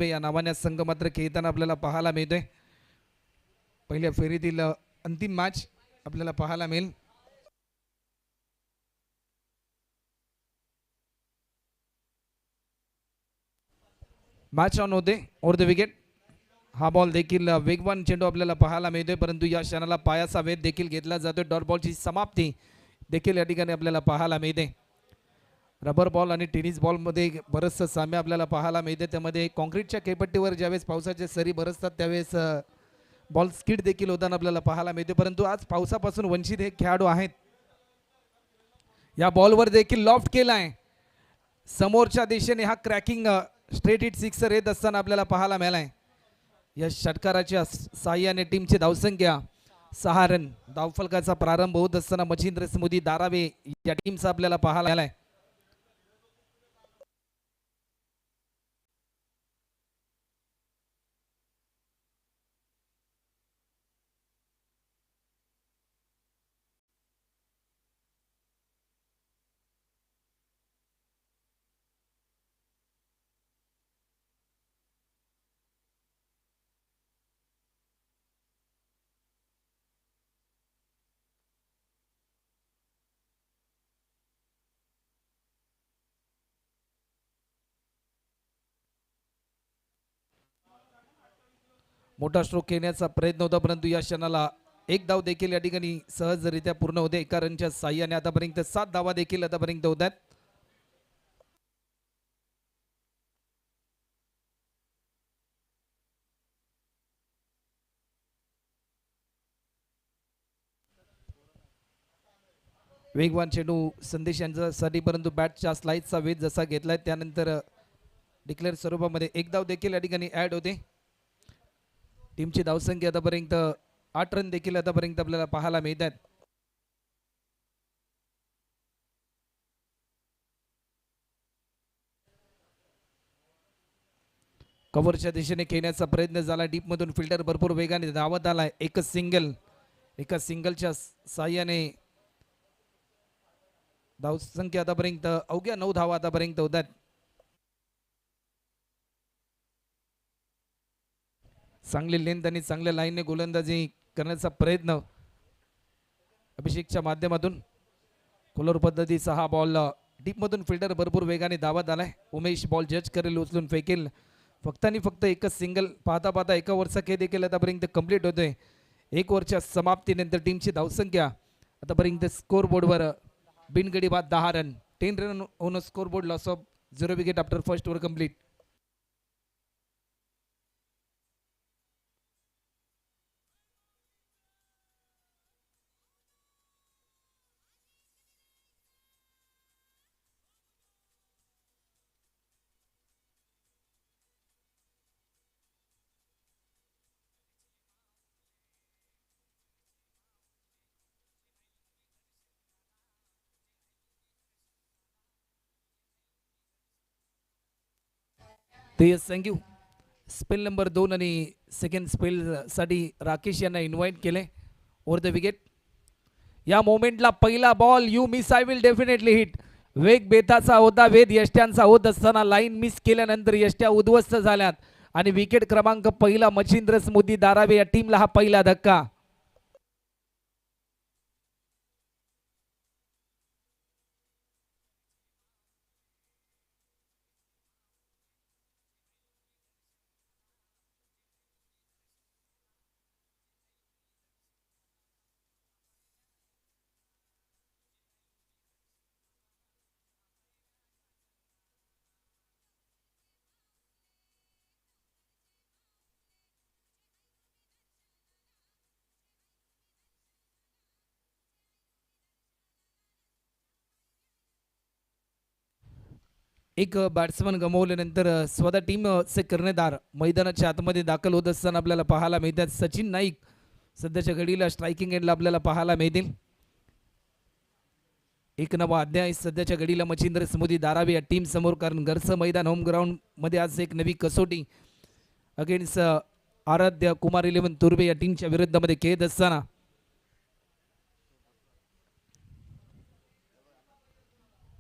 या नावाने संघ मात्र खेळताना आपल्याला पाहायला मिळतोय। पहिल्या फेरीतील अंतिम मॅच आपल्याला पाहायला मिळेल। मॅच ऑन होते ओव्हर द विकेट। हा बॉल देखील वेगवान चेंडू आपल्याला पाहायला मिळतोय, परंतु या क्षणाला पायाचा वेध देखील घेतला जातोय। डॉट बॉलची समाप्ती देखील या ठिकाणी आपल्याला पाहायला मिळते। रबर बॉल आणि टेनिस बॉलमध्ये बरंचसं साम्य आपल्याला पाहायला मिळते। त्यामध्ये कॉन्क्रीटच्या खेळपट्टीवर ज्यावेळेस पावसाच्या सरी बरसतात त्यावेळेस बॉल स्किड देखील होताना आपल्याला पाहायला मिळते, परंतु आज पावसापासून वंचित हे खेळाडू आहेत। या बॉलवर देखील लॉफ्ट केलाय, समोरच्या दिशेने हा क्रॅकिंग स्ट्रेट हिट सिक्सर येत असताना आपल्याला पाहायला मिळालाय। या षटकाराच्या साह्याने टीमची धावसंख्या 6 रन। धावफलकाचा प्रारंभ होत असताना मच्छिंद्र स्मृती दारावे या टीमचा आपल्याला पाहायला मिळालाय। मोठा स्ट्रोक घेण्याचा प्रयत्न होता, परंतु या क्षणाला एक धाव देखील या ठिकाणी सहजरित्या पूर्ण होते। एका रनच्या साह्याने आतापर्यंत 7 धावा देखील आतापर्यंत होत आहेत। वेगवान चेंडू संदेश यांच्यासाठी, परंतु बॅटच्या स्लाइसचा वेध जसा घेतलाय त्यानंतर डिक्लेअर स्वरूपामध्ये एक धाव देखील या ठिकाणी ऍड होते। टीमची धावसंख्या आतापर्यंत 8 रन देखील आतापर्यंत आपल्याला पाहायला मिळत आहेत। कव्हरच्या दिशेने खेळण्याचा प्रयत्न झाला, डीप मधून फिल्डर भरपूर वेगाने धावत आलाय। एकच सिंगल, एका सिंगलच्या साह्याने धावसंख्या आतापर्यंत अवघ्या 9 धावा आतापर्यंत होत आहेत। चांगली लेंथ आणि चांगल्या लाईनने गोलंदाजी करण्याचा प्रयत्न अभिषेकच्या माध्यमातून। कोलर पद्धतीचा हा बॉल डीप मधून फिल्डर भरपूर वेगाने धावत आलाय। उमेश बॉल जज करेल, उचलून फेकेल। फक्त आणि फक्त एकच सिंगल पाहता पाहता एका ओव्हरचा खेळ देखील आतापर्यंत कंप्लीट होतोय। एक ओव्हरच्या समाप्तीनंतर टीमची धावसंख्या आतापर्यंत स्कोर बोर्डवर बिनगडी बाद 10 run. 10 run on score board, loss of 0 wicket after first over complete. ते थँक्यू। स्पेल नंबर 2 आणि सेकंड स्पेल साठी राकेश यांना इन्व्हाइट केले ओव्हर द विकेट। या मोमेंटला पहिला ball you miss I will definitely hit. वेग बेताचा होता, वेध यष्ट्यांचा होत असताना लाईन मिस केल्यानंतर यष्ट्या उद्ध्वस्त झाल्यात आणि विकेट क्रमांक पहिला मच्छिंद्र स्मृती दारावे या टीमला हा पहिला धक्का। एक बॅट्समन गमावल्यानंतर स्वतः टीमचे कर्णधार मैदानाच्या आतमध्ये दाखल होत असताना आपल्याला पाहायला मिळतात। सचिन नाईक सध्याच्या घडीला स्ट्रायकिंग एंडला आपल्याला पाहायला मिळतील। एक नवा अध्याय सध्याच्या घडीला मच्छिंद्र स्मृती दारावे या टीम समोर, कारण घरचं मैदान होम ग्राउंड मध्ये आज एक नवी कसोटी अगेन्स्ट आराध्य कुमार 11 तुर्बे या टीमच्या विरुद्धमध्ये खेळत असताना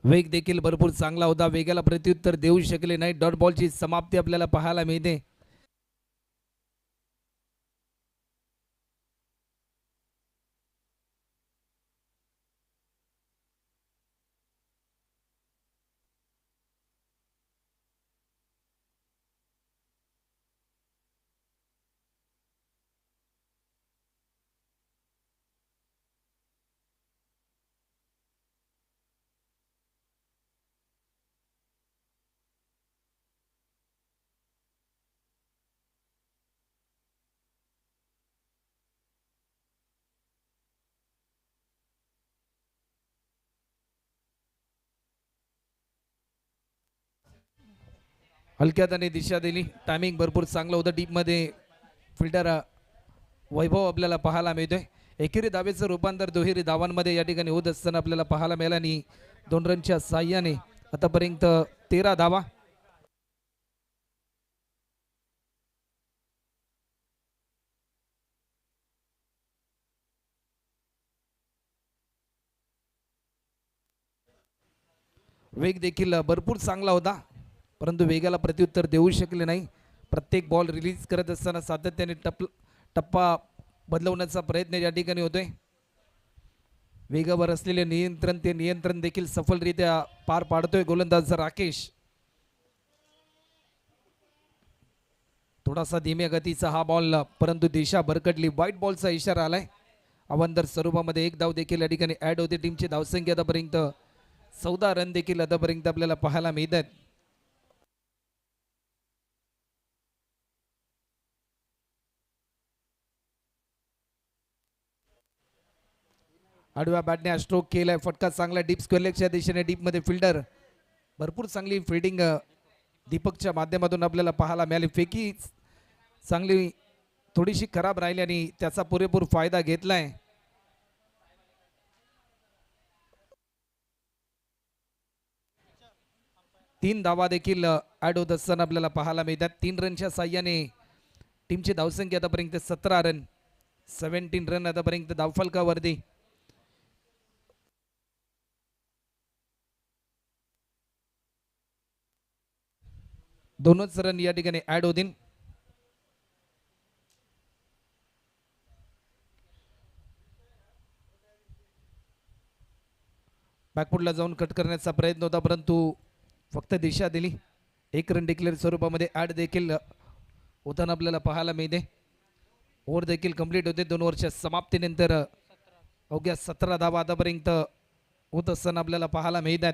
वेग देखील भरपूर चांगला होता, वेगाला प्रत्युत्तर देऊ शकले नाही. डॉट बॉलची समाप्ती आपल्याला पाहायला मिळते. हलक्यात आणि दिशा दिली, टायमिंग भरपूर चांगलं होतं. डीपमध्ये फिल्डर वैभव आपल्याला पाहायला मिळतोय. एकेरी धावेचं रूपांतर दुहेरी धावांमध्ये या ठिकाणी होत असताना आपल्याला पाहायला मिळालं आणि 2 रनच्या साह्याने आतापर्यंत 13 धावा. वेग देखील भरपूर चांगला होता, परंतु वेगाला प्रत्युत्तर देऊ शकले नाही. प्रत्येक बॉल रिलीज करत असताना सातत्याने टप्पा बदलवण्याचा प्रयत्न या ठिकाणी होतोय. वेगावर असलेले नियंत्रण ते नियंत्रण देखील सफलरित्या पार पाडतोय गोलंदाज राकेश. थोडासा धीम्या गतीचा हा बॉल, परंतु दिशा भरकटली. व्हाईट बॉलचा इशारा आलाय. अवंतर स्वरूपामध्ये एक धाव देखील या ठिकाणी ऍड होते. टीमची धावसंख्या आतापर्यंत 14 रन देखील आतापर्यंत आपल्याला पाहायला मिळत आहेत. आडव्या बॅटने स्ट्रोक केलाय, फटका चांगला डीप स्क्वेअरलेगच्या दिशेने. डीपमध्ये फिल्डर भरपूर चांगली फिल्डिंग दीपकच्या माध्यमातून आपल्याला पाहायला मिळाली. फेकी चांगली थोडीशी खराब राहिली आणि त्याचा पुरेपूर फायदा घेतलाय. तीन धावा देखील ऍड होत असताना आपल्याला पाहायला मिळतात. 3 रनच्या साह्याने टीमची धावसंख्या आतापर्यंत 17 रन, 17 रन आतापर्यंत धावफलकावरती. दोनच रन या ठिकाणी ऍड होतील. बॅकफुटला जाऊन कट करण्याचा प्रयत्न होता, परंतु फक्त दिशा दिली. 1 रन डिक्लेअर स्वरूपामध्ये ऍड देखील होताना आपल्याला पाहायला मिळते. ओव्हर देखील कंप्लीट होते. 2 ओव्हरच्या समाप्तीनंतर अवघ्या 17 धावा आतापर्यंत होत असताना आपल्याला पाहायला मिळतात.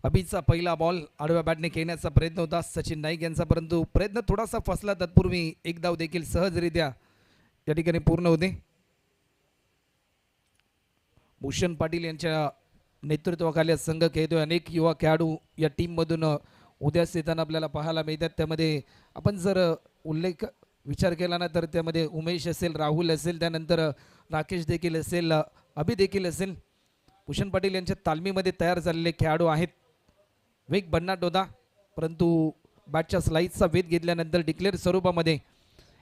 अभिचा पहिला बॉल आडव्या बॅटने खेळण्याचा प्रयत्न होता सचिन नाईक यांचा, परंतु प्रयत्न थोडासा फसला. तत्पूर्वी एक धाव देखील सहजरित्या या ठिकाणी पूर्ण होते. भूषण पाटील यांच्या नेतृत्वाखाली संघ खेळतोय. अनेक युवा खेळाडू या टीममधून उदयास येताना आपल्याला पाहायला मिळतात. त्यामध्ये आपण जर उल्लेख विचार केला ना, तर त्यामध्ये उमेश असेल, राहुल असेल, त्यानंतर राकेश देखील असेल, अभि देखील असेल. भूषण पाटील यांच्या तालमीमध्ये तयार झालेले खेळाडू आहेत. वेग भन्नाट होता, परंतु बॅटच्या स्लाईसचा वेध घेतल्यानंतर डिक्लेअर स्वरूपामध्ये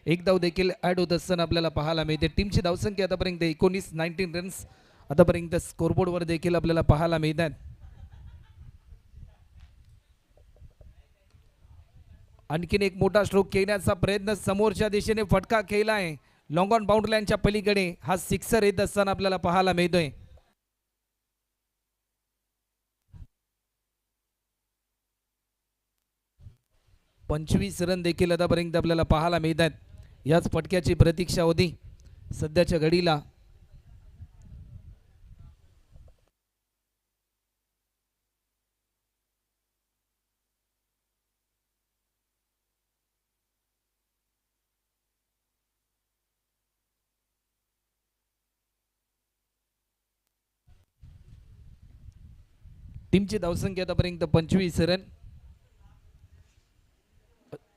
एक धाव देखील ॲड होत असताना आपल्याला पाहायला मिळते. टीमची धावसंख्या आतापर्यंत 19 रन्स आतापर्यंत स्कोरबोर्डवर देखील आपल्याला पाहायला मिळतात. आणखीन एक मोठा स्ट्रोक खेळण्याचा प्रयत्न, समोरच्या दिशेने फटका खेळलाय. लॉंग ऑन बाउंड्री लाईनच्या पलीकडे हा सिक्सर येत असताना आपल्याला पाहायला मिळतोय. 25 रन देखील आतापर्यंत आपल्याला पाहायला मिळतात. याच फटक्याची प्रतीक्षा होती सध्याच्या घडीला. टीमची धावसंख्या आतापर्यंत 25 रन.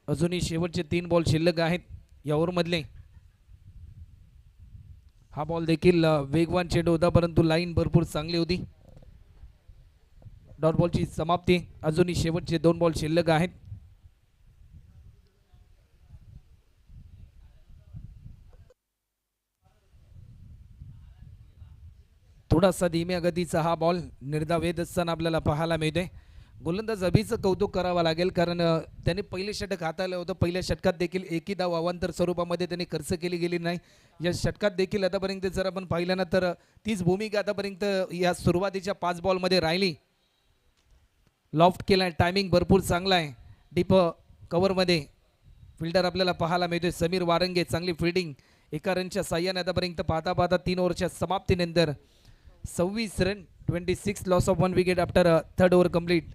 अजूनही शेवटचे 3 बॉल शिल्लक आहेत या ओव्हरमधले. हा बॉल देखील वेगवान चेंडू होता परंतु लाईन भरपूर चांगली होती. डॉट बॉलची समाप्ती. अजूनही शेवटचे 2 बॉल शिल्लक आहेत. थोडासा धीम्या गतीचा हा बॉल निर्धावेद असताना आपल्याला पाहायला मिळते. गोलंदाज अभिचं कौतुक करावं लागेल कारण त्याने पहिले षटक हाताळलं होतं. पहिल्या षटकात देखील एकही धाव अवांतर स्वरूपामध्ये त्यांनी खर्च केली गेली नाही. या षटकात देखील आतापर्यंत जर आपण पाहिलं ना तर तीच भूमिका आतापर्यंत या सुरुवातीच्या 5 बॉलमध्ये राहिली. लॉफ्ट केला, टायमिंग भरपूर चांगला आहे. डीप कव्हरमध्ये फिल्डर आपल्याला पाहायला मिळतोय समीर वारंगे. चांगली फिल्डिंग एका रनच्या साह्याने आतापर्यंत पाहता पाहता 3 ओव्हरच्या समाप्तीनंतर 26 run, 26 loss of 1 wicket after third over complete.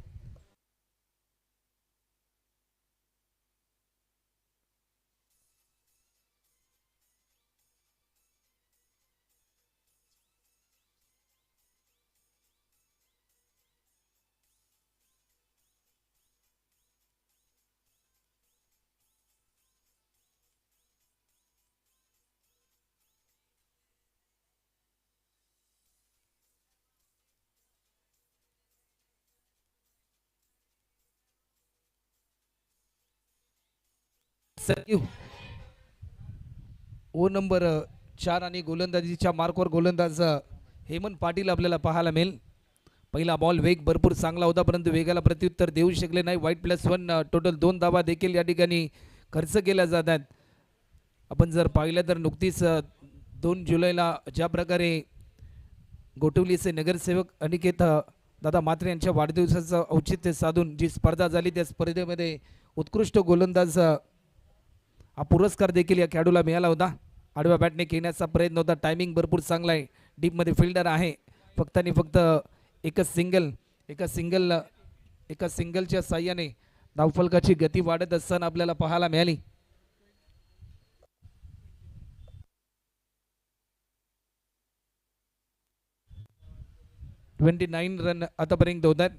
ओ नंबर 4 आणि गोलंदाजीच्या मार्कवर गोलंदाज हेमंत पाटील आपल्याला पाहायला मिळेल. पहिला बॉल वेग भरपूर चांगला होता परंतु वेगाला प्रत्युत्तर देऊ शकले नाही. वाईट +1 टोटल 2 धावा देखील या ठिकाणी खर्च केल्या जातात. आपण जर पाहिलं तर नुकतीच 2 जुलैला ज्या प्रकारे गोटवलीचे नगरसेवक अनिकेत दादा मात्रे यांच्या वाढदिवसाचं औचित्य साधून जी स्पर्धा झाली त्या स्पर्धेमध्ये उत्कृष्ट गोलंदाज हा पुरस्कार देखील या खेळाडूला मिळाला होता. आडव्या बॅटने खेळण्याचा प्रयत्न होता. टायमिंग भरपूर चांगला आहे. डीपमध्ये फिल्डर आहे. फक्त आणि फक्त एका सिंगलच्या साह्याने धावफलकाची गती वाढत असताना आपल्याला पाहायला मिळाली. $29 रन आतापर्यंत होत आहेत.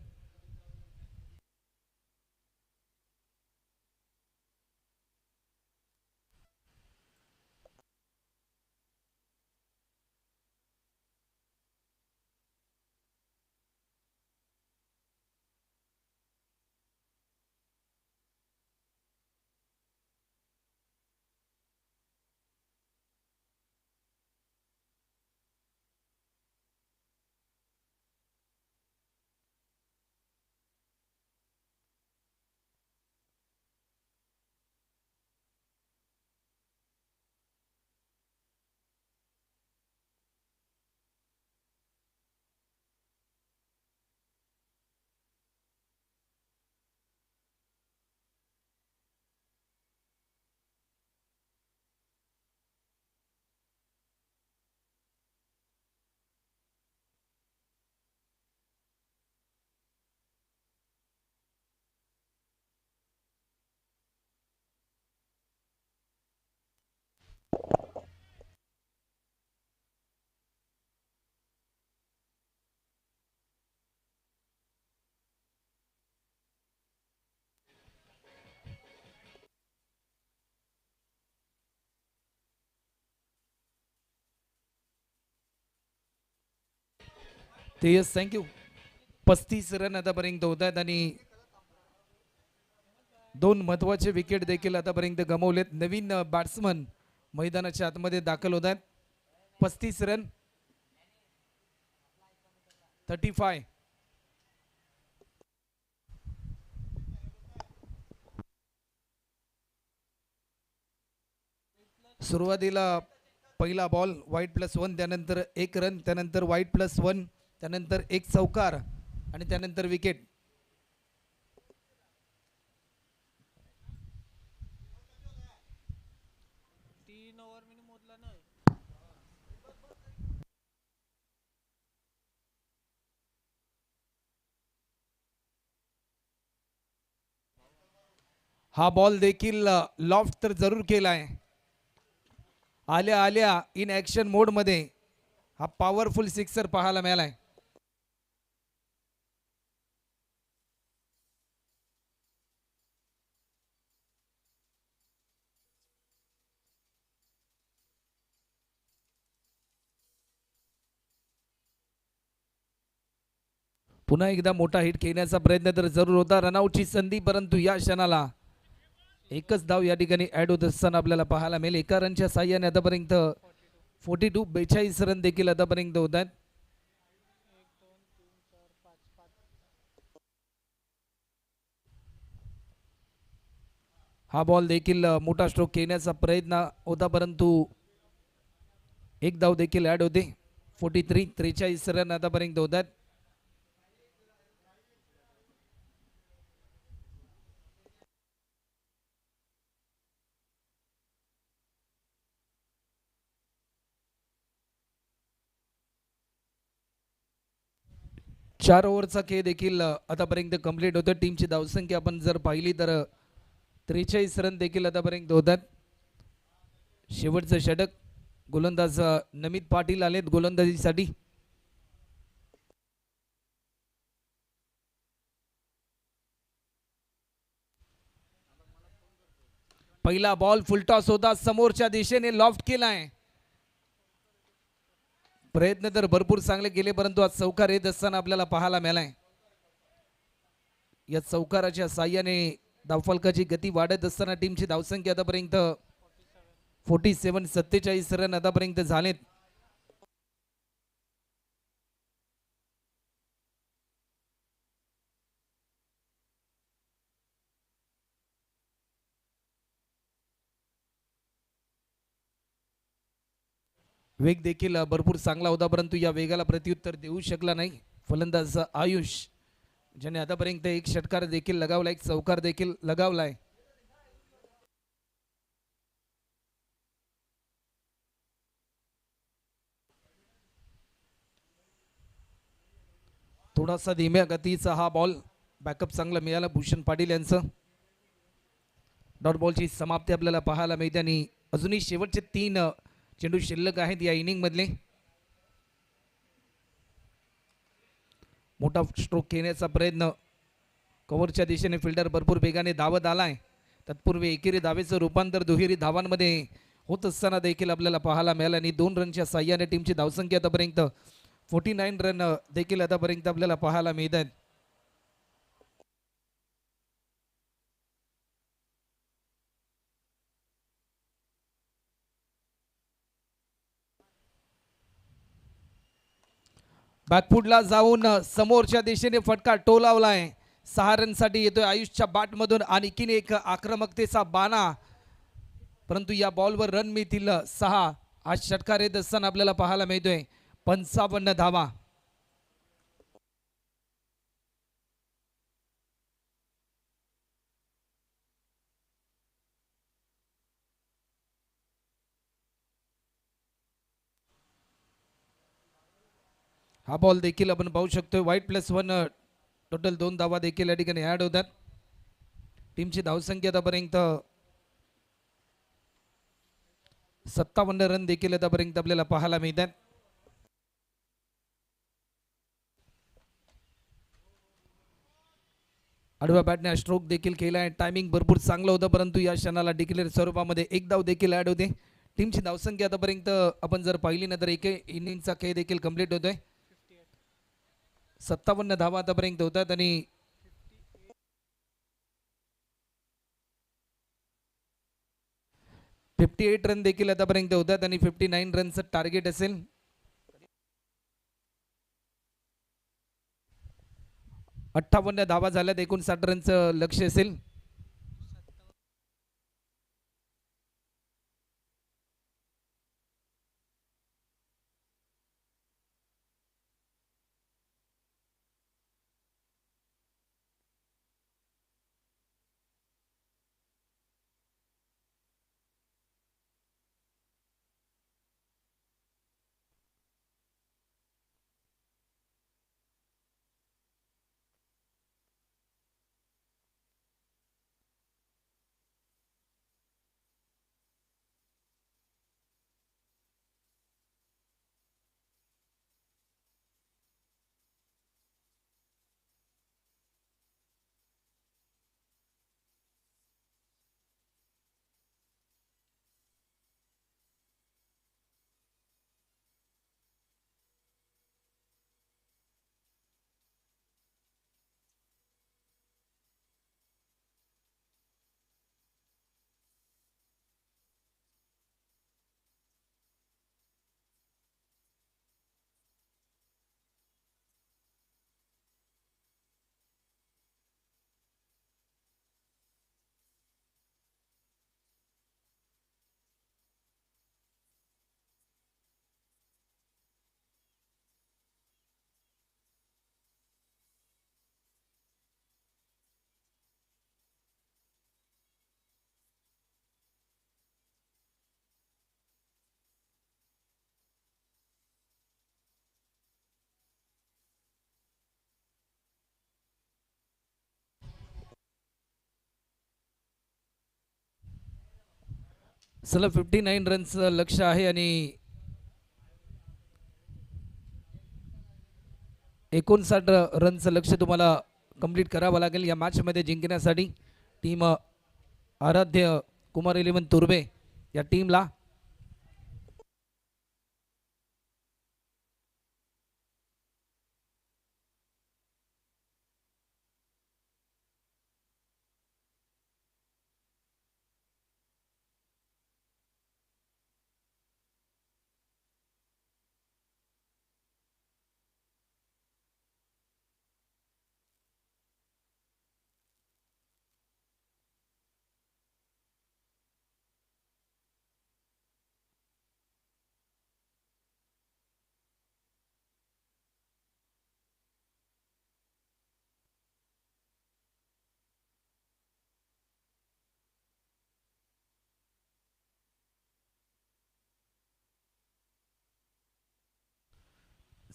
ते यस थँक्यू. 35 रन आतापर्यंत होत आहेत आणि 2 महत्वाचे विकेट देखील आतापर्यंत गमावलेत. नवीन बॅट्समन मैदानाच्या आतमध्ये दाखल होत आहेत. 35 रन, 35. सुरुवातीला पहिला बॉल वाईट +1, त्यानंतर 1 रन, त्यानंतर वाईट +1, त्यानंतर 1 चौकार आणि त्यानंतर विकेट. हा बॉल देखील लॉफ्ट तर जरूर केलाय. आल्या आल्या इन ॲक्शन मोडमध्ये हा पॉवरफुल सिक्सर पाहायला मिळालाय. पुन्हा एकदा मोठा हिट खेळण्याचा प्रयत्न तर जरूर होता. रनआउटची संधी, परंतु या क्षणाला एकच धाव या ठिकाणी ऍड होत असताना आपल्याला पाहायला मिळेल. एका रनच्या साह्याने आतापर्यंत 42 रन देखील आतापर्यंत होत आहेत. हा बॉल देखील मोठा स्ट्रोक खेळण्याचा प्रयत्न होता, परंतु एक धाव देखील ऍड होते. 43 रन आतापर्यंत होत आहेत. चार ओव्हरचा खेळ देखील आतापर्यंत कंप्लीट होतं. टीमची धावसंख्या आपण जर पाहिली तर 43 रन देखील आतापर्यंत होतात. शेवटचं षटक गोलंदाज नमित पाटील आलेत गोलंदाजीसाठी. पहिला बॉल फुलटॉस होता, समोरच्या दिशेने लॉफ्ट केलाय. प्रयत्न तर भरपूर चांगले केले, परंतु आज चौकार येत असताना आपल्याला पाहायला मिळालाय. या चौकाराच्या साह्याने धावफलकाची गती वाढत असताना टीमची धावसंख्या आतापर्यंत 47 रन आतापर्यंत झालेत. वेग देखील भरपूर चांगला होता, परंतु या वेगाला प्रत्युत्तर देऊ शकला नाही फलंदाज आयुष, ज्याने आतापर्यंत एक षटकार देखील लगावला, एक चौकार देखील लगावलाय. थोडासा धीम्या गतीचा हा बॉल, बॅकअप चांगला मिळाला भूषण पाटील यांचं. डॉट बॉलची समाप्ती आपल्याला पाहायला मिळते आणि अजूनही शेवटचे 3 चेंडू शिल्लक आहेत या इनिंग मधले. मोठा स्ट्रोक खेळण्याचा प्रयत्न, कव्हरच्या दिशेने फिल्डर भरपूर वेगाने धावत आलाय. तत्पूर्वी एकेरी धावेचं रूपांतर दुहेरी धावांमध्ये होत असताना देखील आपल्याला पाहायला मिळालं आणि 2 रनच्या साह्याने टीमची धावसंख्या आतापर्यंत 49 रन देखील आतापर्यंत आपल्याला पाहायला मिळत आहेत. बॅकफुटला जाऊन समोरच्या दिशेने फटका टोलावलाय. 6 रनसाठी येतोय आयुषच्या बॅटमधून आणखीन एक आक्रमकतेचा बाणा, परंतु या बॉलवर रन मिळतील 6. आज षटकार येत असताना आपल्याला पाहायला मिळतोय 55 धावा. हा बॉल देखील आपण पाहू शकतोय वाईट +1, टोटल 2 धावा देखील या ठिकाणी ऍड होतात. टीमची धावसंख्या आतापर्यंत 57 रन देखील आतापर्यंत आपल्याला पाहायला मिळतात. आडव्या बॅटने स्ट्रोक देखील केलाय. टायमिंग भरपूर चांगलं होतं, परंतु या क्षणाला डिक्लेअर स्वरूपामध्ये एक धाव देखील ऍड होते. टीमची धावसंख्या आतापर्यंत आपण जर पाहिली ना तर एक इनिंगचा खेळ देखील कंप्लीट होतोय. 57 धावा आतापर्यंत होतात आणि 58 रन देखील आतापर्यंत होतात आणि 59 रनचं टार्गेट असेल. 58 धावा झाल्यात, 59 रनचं लक्ष असेल. सलग 59 रनचं लक्ष आहे आणि 59 रनचं लक्ष तुम्हाला कंप्लीट करावं लागेल या मॅचमध्ये जिंकण्यासाठी. टीम आराध्य कुमार 11 तुर्बे या टीमला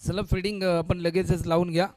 सलग फिल्डिंग आपण लगेचच लावून घ्या.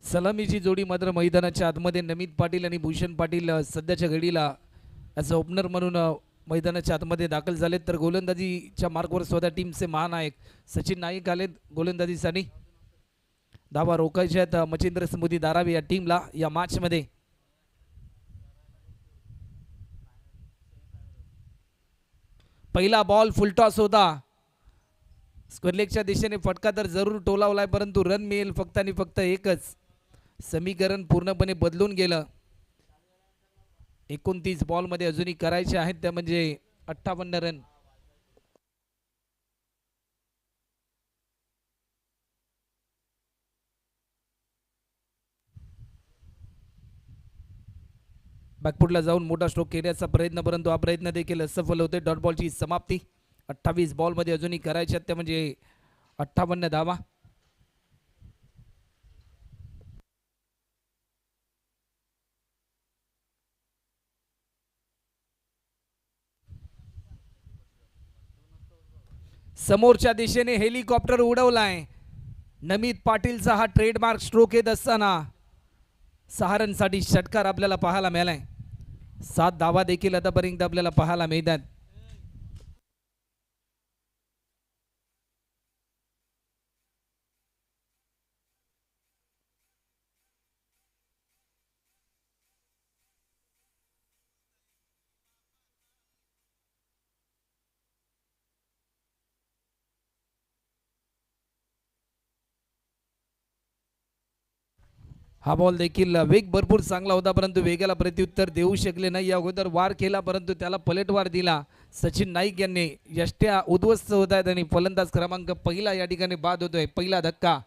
सलामीची जोडी मात्र मैदानाच्या आतमध्ये नमित पाटील आणि भूषण पाटील सध्याच्या घडीला ॲज अ ओपनर म्हणून मैदानाच्या आतमध्ये दाखल झालेत. तर गोलंदाजीच्या मार्कवर स्वतः टीमचे महानायक सचिन नाईक आलेत गोलंदाजीसाठी. धावा रोखायच्या आहेत मच्छिंद्र समुदी धारावी या टीमला या मॅचमध्ये. पहिला बॉल फुलटॉस होता. स्क्वेअरलेगच्या दिशेने फटका तर जरूर टोलावलाय परंतु रन मिळेल फक्त आणि फक्त एकच. समीकरण पूर्णपणे बदलून गेलं. 29 बॉलमध्ये अजूनही करायचे आहेत त्या म्हणजे 58 रन. बॅकफुटला जाऊन मोठा स्ट्रोक केल्याचा प्रयत्न परंतु हा प्रयत्न देखील असफल होते. डॉट बॉलची समाप्ती. 28 बॉलमध्ये अजूनही करायचे आहेत त्या म्हणजे 58 धावा. समोरच्या दिशेने हेलिकॉप्टर उडवलाय. नमित पाटीलचा हा ट्रेडमार्क स्ट्रोक येत असताना सहारनसाठी षटकार आपल्याला पाहायला मिळालाय. 7 धावा देखील आतापर्यंत आपल्याला पाहायला मिळतात. हा बॉल देखील वेग भरपूर चांगला होता परंतु वेगाला प्रत्युत्तर देऊ शकले नाही. या अगोदर वार केला परंतु त्याला पलटवार दिला सचिन नाईक यांनी. यष्ट्या उद्ध्वस्त होत आहेत आणि फलंदाज क्रमांक पहिला या ठिकाणी बाद होतोय. पहिला धक्का.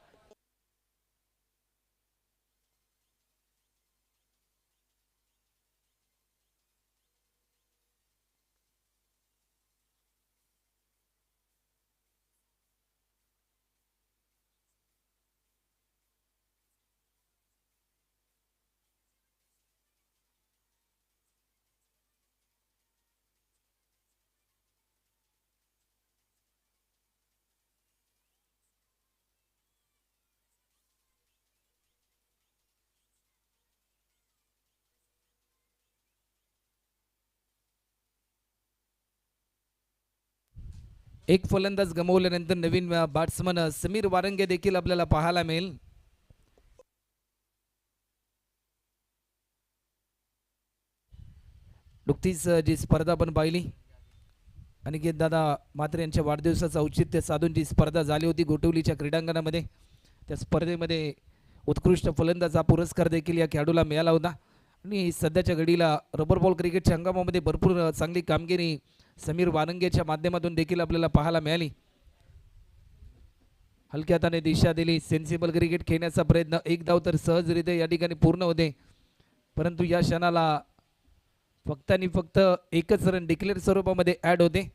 एक फलंदाज गमावल्यानंतर नवीन बॅट्समन समीर वारंगे देखील आपल्याला पाहायला मिळेल. नुकतीच जी स्पर्धा आपण पाहिली अनिकेत दादा मात्र यांच्या वाढदिवसाचं औचित्य साधून जी स्पर्धा झाली होती गोटवलीच्या क्रीडांगणामध्ये, त्या स्पर्धेमध्ये उत्कृष्ट फलंदाज हा पुरस्कार देखील या खेळाडूला मिळाला होता. आणि सध्याच्या घडीला रबर बॉल क्रिकेटच्या हंगामामध्ये भरपूर चांगली कामगिरी समीर वारंगेच्या माध्यमातून देखील आपल्याला पाहायला मिळाली. हलक्या हाताने दिशा दिली, सेन्सिबल क्रिकेट खेळण्याचा प्रयत्न, एक धाव तर सहजरित्या या ठिकाणी पूर्ण होते. परंतु या क्षणाला फक्त आणि फक्त एकच रन डिक्लेअर स्वरूपामध्ये ऍड होते.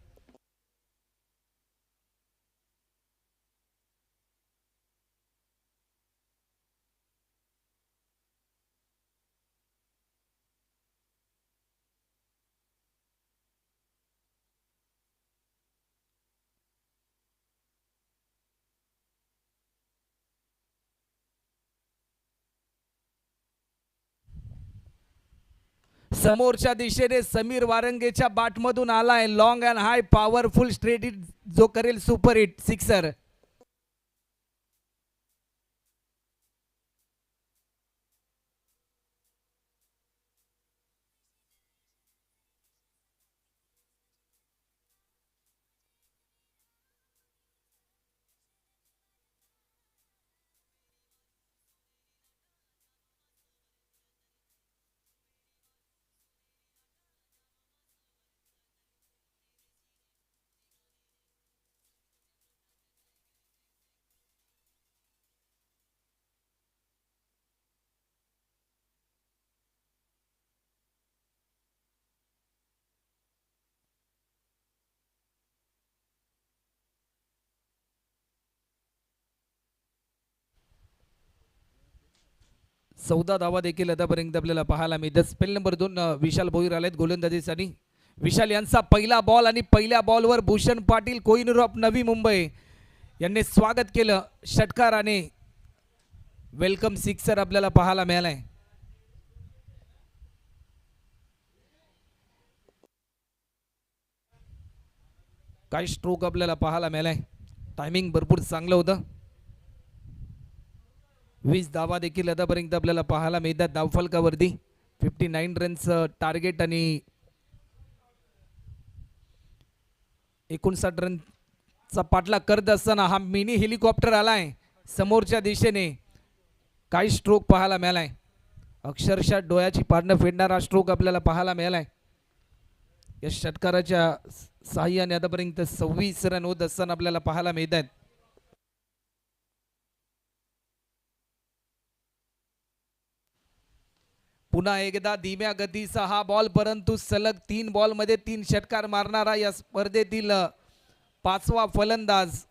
समोरच्या दिशेने समीर वारंगेच्या बाटमधून आलाय long and high powerful straight hit जो करेल सुपर हिट सिक्सर. चौदा धावा देखील आतापर्यंत आपल्याला पाहायला मिळतात. स्पेल नंबर 2 विशाल भोईर आलेत गोलंदाजीसाठी. विशाल यांचा पहिला बॉल आणि पहिल्या बॉलवर भूषण पाटील कोहिनूर ऑफ नवी मुंबई यांनी स्वागत केलं षटकाराने. वेलकम सिक्सर आपल्याला पाहायला मिळालाय. काही स्ट्रोक आपल्याला पाहायला मिळालाय. टायमिंग भरपूर चांगलं होतं. 20 धावा देखील आतापर्यंत आपल्याला पाहायला मिळतात धावफलकावरती. 59 रन्स टार्गेट आणि 59 रनचा पाठलाग करत असताना हा मिनी हेलिकॉप्टर आलाय समोरच्या दिशेने. काही स्ट्रोक पाहायला मिळालाय. अक्षरशः डोळ्याची पारणं फेडणारा स्ट्रोक आपल्याला पाहायला मिळालाय. या षटकाराच्या साह्याने आतापर्यंत 26 रन होत असताना आपल्याला पाहायला मिळत आहेत. पुन्हा एकदा धीम्या गतीचा हा बॉल, परंतु सलग 3 बॉलमध्ये 3 षटकार मारणारा या स्पर्धेतील 5वा फलंदाज.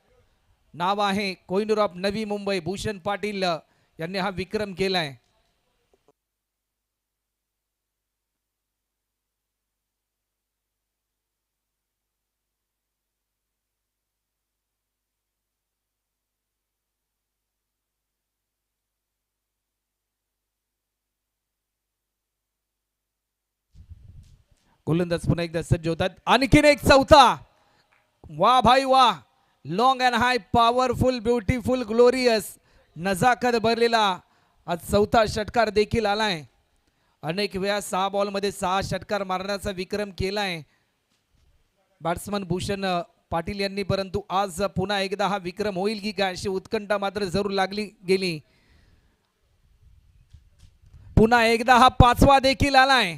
नाव आहे कोहिनूर ऑफ नवी मुंबई भूषण पाटील यांनी हा विक्रम केलाय. गोलंदाज पुन्हा एकदा सज्ज होतात. आणखीन एक चौथा. वा भाई वा. Long and high powerful beautiful glorious नजाकत भरलेला आज चौथा षटकार देखील आलाय. अनेक वेळा 6 बॉलमध्ये 6 षटकार मारण्याचा विक्रम केलाय बॅट्समन भूषण पाटील यांनी. परंतु आज पुन्हा एकदा हा विक्रम होईल की काय अशी उत्कंठा मात्र जरूर लागली गेली. पुन्हा एकदा हा 5वा देखील आलाय.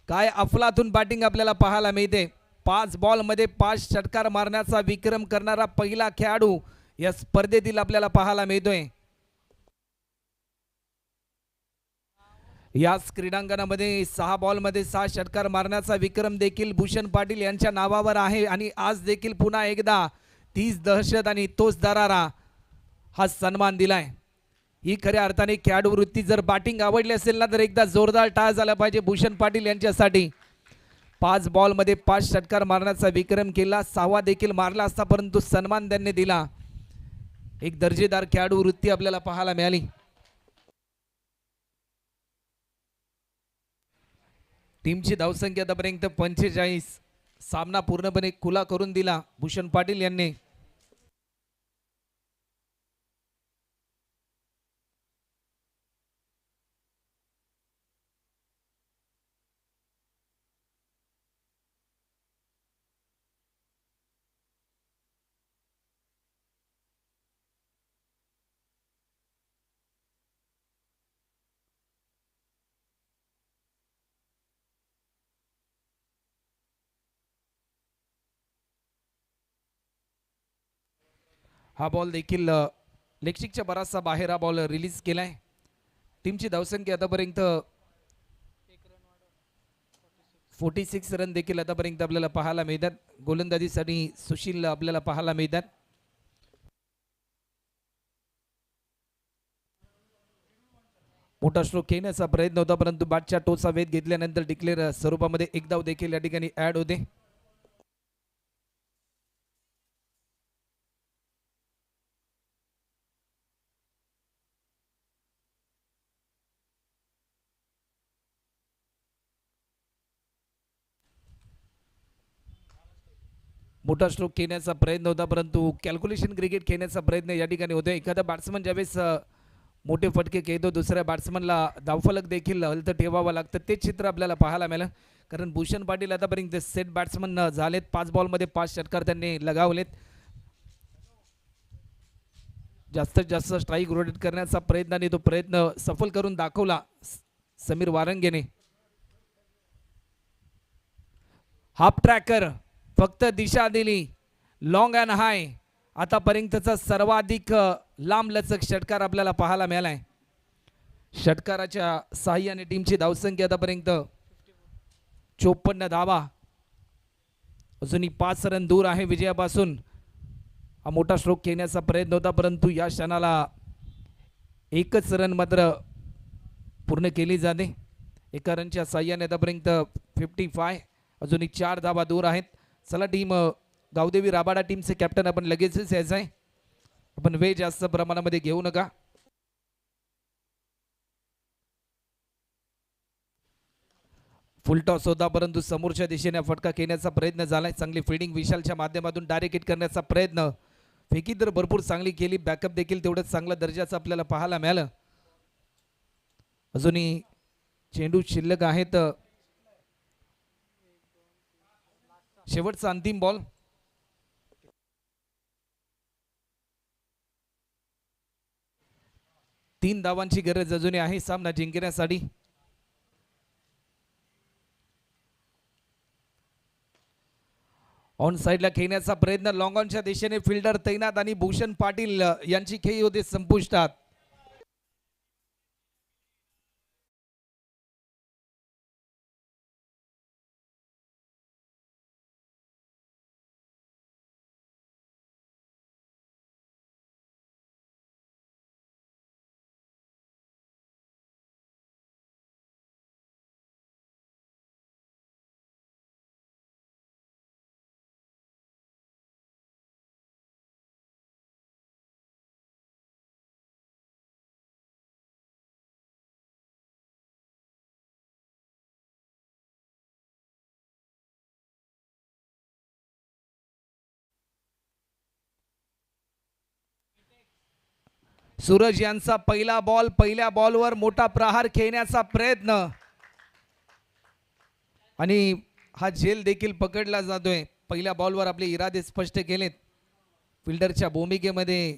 काय अफलातून बॅटिंग आपल्याला पाहायला मिळते. 5 बॉलमध्ये 5 षटकार मारण्याचा विक्रम करणारा पहिला खेळाडू या स्पर्धेतील आपल्याला पाहायला मिळतोय. याच क्रीडांगणामध्ये 6 बॉलमध्ये 6 षटकार मारण्याचा विक्रम देखील भूषण पाटील यांच्या नावावर आहे. आणि आज देखील पुन्हा एकदा 30 दहशत आणि तोच दरारा हा सन्मान दिलाय. ही खऱ्या अर्थाने खेळाडू वृत्ती. जर बॅटिंग आवडली असेल ना तर एकदा जोरदार टाळ झाला पाहिजे भूषण पाटील यांच्यासाठी. 5 बॉलमध्ये 5 षटकार मारण्याचा विक्रम केला. 6वा देखील मारला असता परंतु सन्मान त्यांनी दिला. एक दर्जेदार खेळाडू वृत्ती आपल्याला पाहायला मिळाली. टीमची धावसंख्या आतापर्यंत 45. सामना पूर्णपणे खुला करून दिला भूषण पाटील यांनी. हा बॉल देखील लेगस्टिकच्या बराचसा बाहेर हा बॉल रिलीज केलाय. टीमची धावसंख्या आतापर्यंत 46 रन देखील आतापर्यंत आपल्याला पाहायला मिळतात. गोलंदाजीसाठी सुशील आपल्याला पाहायला मिळतात. मोठा स्ट्रोक खेळण्याचा प्रयत्न होता परंतु बॅटच्या टोचा वेध घेतल्यानंतर डिक्लेअर स्वरूपामध्ये एक धाव देखील या ठिकाणी ऍड होते. मोठा स्ट्रोक खेळण्याचा प्रयत्न होता परंतु कॅल्क्युलेशन क्रिकेट खेळण्याचा प्रयत्न या ठिकाणी होतो. एखादा बॅट्समन ज्यावेळेस मोठे फटके खेळतो दुसऱ्या बॅट्समनला धावफलक देखील हलतं ठेवावं लागतं. ते चित्र आपल्याला पाहायला मिळालं कारण भूषण पाटील आतापर्यंत सेट बॅट्समन झालेत. 5 बॉलमध्ये 5 षटकार त्यांनी लगावलेत. जास्तीत जास्त स्ट्राईक रोटेट करण्याचा प्रयत्न आणि तो प्रयत्न सफल करून दाखवला समीर वारंगेने. हाफ ट्रॅकर फक्त दिशा दिली. लॉंग अँड हाय आतापर्यंतचा सर्वाधिक लांब लचक षटकार आपल्याला पाहायला मिळालाय. षटकाराच्या साहाय्याने टीमची धावसंख्या आतापर्यंत 54 धावा. अजूनही 5 रन दूर आहे विजयापासून. हा मोठा स्ट्रोक खेळण्याचा प्रयत्न होता परंतु या क्षणाला एकच रन मात्र पूर्ण केली जाते. एका रनच्या साहाय्याने आतापर्यंत 55. अजूनही 4 धावा दूर आहेत. चला टीम गावदेवी राबाडा टीमचे कॅप्टन आपण लगेचच यायचं आहे. आपण वेळ जास्त प्रमाणामध्ये घेऊ नका. फुल टॉस होता परंतु समोरच्या दिशेने फटका खेळण्याचा प्रयत्न झालाय. चांगली फिल्डिंग विशालच्या माध्यमातून डायरेक्ट हिट करण्याचा प्रयत्न. फेकी तर भरपूर चांगली केली. बॅकअप देखील तेवढंच चांगल्या दर्जाचं आपल्याला पाहायला मिळालं. अजूनही चेंडू शिल्लक आहेत. शेवटचा अंतिम बॉल. तीन धावांची गरज अजूनही आहे सामना जिंकण्यासाठी. ऑन साइडला खेळण्याचा प्रयत्न. लॉंग ऑनच्या दिशेने फिल्डर तैनात आणि भूषण पाटील यांची खेळी होते संपुष्टात. सूरज यांचा पहिला बॉल. पहिल्या बॉलवर मोठा प्रहार खेळण्याचा प्रयत्न आणि हा झेल देखील पकडला जातोय. पहिल्या बॉलवर आपले इरादे स्पष्ट केलेत. फिल्डरच्या भूमिकेमध्ये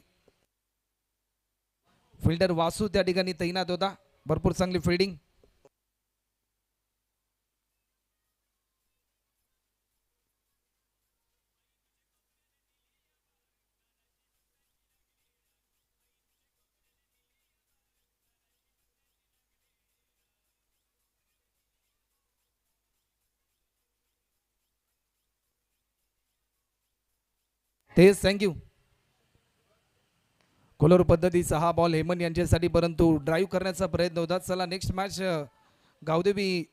फिल्डर वासू त्या ठिकाणी तैनात होता. भरपूर चांगली फिल्डिंग. तेच थँक्यू. कोलर पद्धतीचा हा बॉल हेमंत यांच्यासाठी परंतु ड्राईव्ह करण्याचा प्रयत्न होता. चला नेक्स्ट मॅच गावदेवी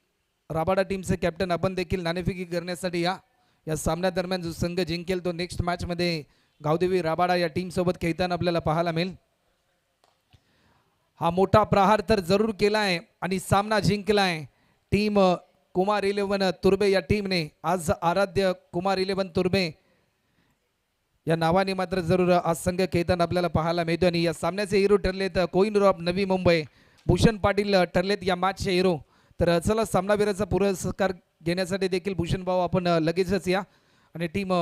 राबाडा टीमचे कॅप्टन आपण देखील नाणेफेकी करण्यासाठी या सामन्यादरम्यान जो संघ जिंकेल तो नेक्स्ट मॅचमध्ये गावदेवी राबाडा या टीम सोबत खेळताना आपल्याला पाहायला मिळेल. हा मोठा प्रहार तर जरूर केलाय आणि सामना जिंकलाय टीम कुमार 11 तुर्बे या टीमने आज आराध्य कुमार 11 तुर्बे या नावाने मात्र जरूर आज संघ खेळताना आपल्याला पाहायला मिळतो आणि या सामन्याचे हिरो ठरलेत कोहिनूर ऑफ नवी मुंबई भूषण पाटील ठरलेत या मॅचचे हिरो. तर चला सामनावीराचा पुरस्कार घेण्यासाठी देखील भूषण भाऊ आपण लगेचच या आणि टीम